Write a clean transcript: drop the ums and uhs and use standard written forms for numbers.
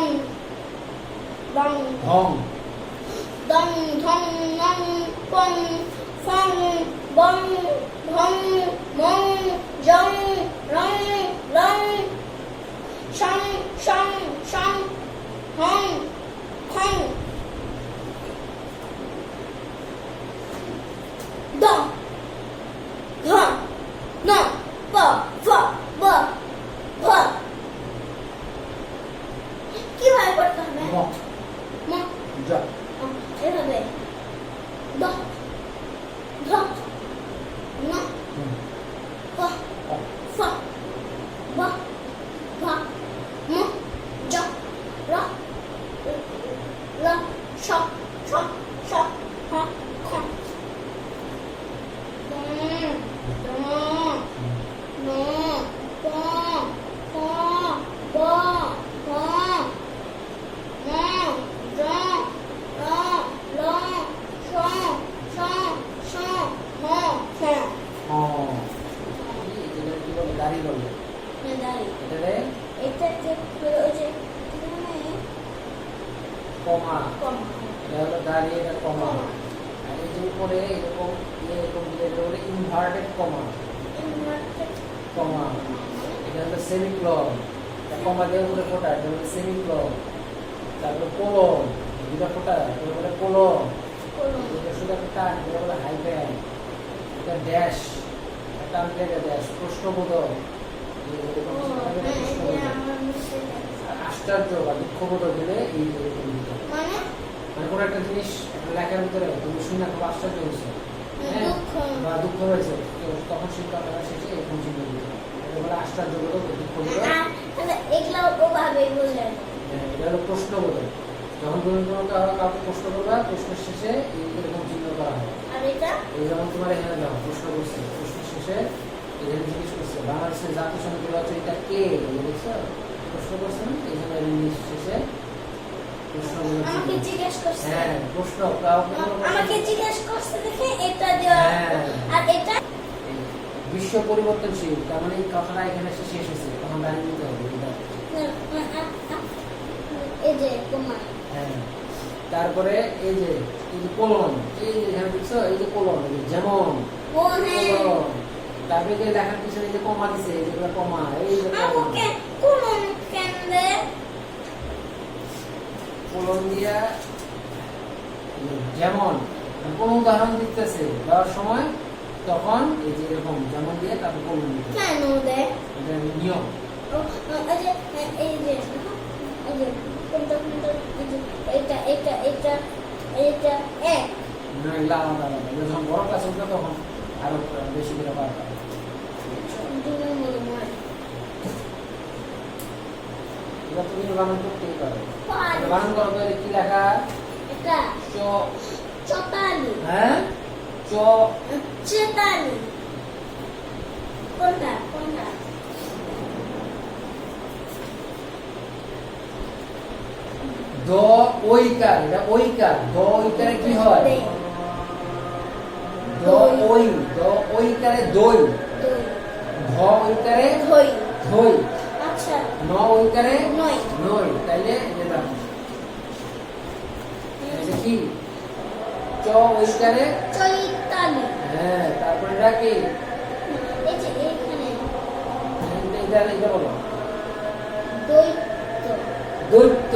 দং দং ধং দং ধং নং পং ফং বং ভং মং জং রং long শং শং শং Hong খং দ ধ ন প ফ ব ভ কিভাবে পড়তে হবে ম ম জ এভাবে দ ধ ন প ফ ব ভ ম জ র ল শ শ শ হ খ দাড়ি বলে কমা এটা হলো দাড়ি, এটা কমা। আর এই যে উপরে এরকম এরকম বলে ইনভার্টেড কমা কমা। এটা হলো সেমিক্লন, কমা দিয়ে উপরে ফোটা, এটা হলো সেমিক্লন। তারপরে কোলন, দুটা ফোটা, এটা বলে কোলন। এটা শুধু একটা টান, এটা বলে হাইফেন। এটা ড্যাশ, একটা আনতে ড্যাশ, প্রশ্নবোধক। আশ্চর্য বা দুঃখবোধক দিলে এই মানে কোনো একটা জিনিস একটা লেখার ভিতরে তুমি শুনে খুব আশ্চর্য হয়েছে, হ্যাঁ, বা দুঃখ হয়েছে, তখন সেই কথাটা শেষে এরকম চিহ্ন দিতে এটা বলে আশ্চর্যবোধক, দুঃখবোধক। এটা হলো প্রশ্নবোধক। যখন তুমি কোনো কাউকে প্রশ্ন করবা, প্রশ্নের শেষে এরকম চিহ্ন করা হয়। এই যেমন তোমার এখানে দাও প্রশ্ন করছে, প্রশ্নের শেষে এখানে জিজ্ঞেস করছে বাংলাদেশের জাতীয় সঙ্গীত রচয়িতা কে, দেখছো প্রশ্ন করছে না, এই জন্য ইংলিশ শেষে আমাকে জিজ্ঞেস করছে, হ্যাঁ প্রশ্ন আমাকে জিজ্ঞেস করছে দেখে এটা দেওয়া। আর এটা বিশ্ব পরিবর্তনশীল, তার মানে এই কথাটা এখানে এসে শেষ হয়েছে, তখন দাঁড়িয়ে নিতে হবে এটা। এই যে কুমার, হ্যাঁ, তারপরে এই যে কোলন, এই যে এখানে দেখছো এই যে কোলন, যেমন কোলন। তারপরে যে লেখার পিছনে যে কমা দিছে, এই যে কমা, এই যে কোলন দিয়া যেমন কোন উদাহরণ দিতেছে দেওয়ার সময়, তখন এই যে এরকম যেমন দিয়ে তারপর কোলন দিতে কেন দেয়, এটা নিয়ম। এই যে এটা এটা এটা এটা এক না, এগুলো আলাদা আলাদা। যখন বড় ক্লাস উঠবে তখন আরো বেশি করে পাওয়া যাবে। এটা তুমি বানান করতেই পারো। বানান করো তো, কি লেখা? এটা চ চতালি, হ্যাঁ চ চেতালি, কোনটা কোনটা? দ ওইকার, এটা ওইকার। দ ওইকারে কি হয়? দ ওই, দ ওইকারে দই। ধ ওইকারে ধই ধই। আচ্ছা, ন ওইকারে নই নই। তাইলে এটা দেখি চ ওইকারে চৈতালি। হ্যাঁ, তারপরে এটা কি? এই যে এখানে এটা বলো দৈত্য, দৈত্য।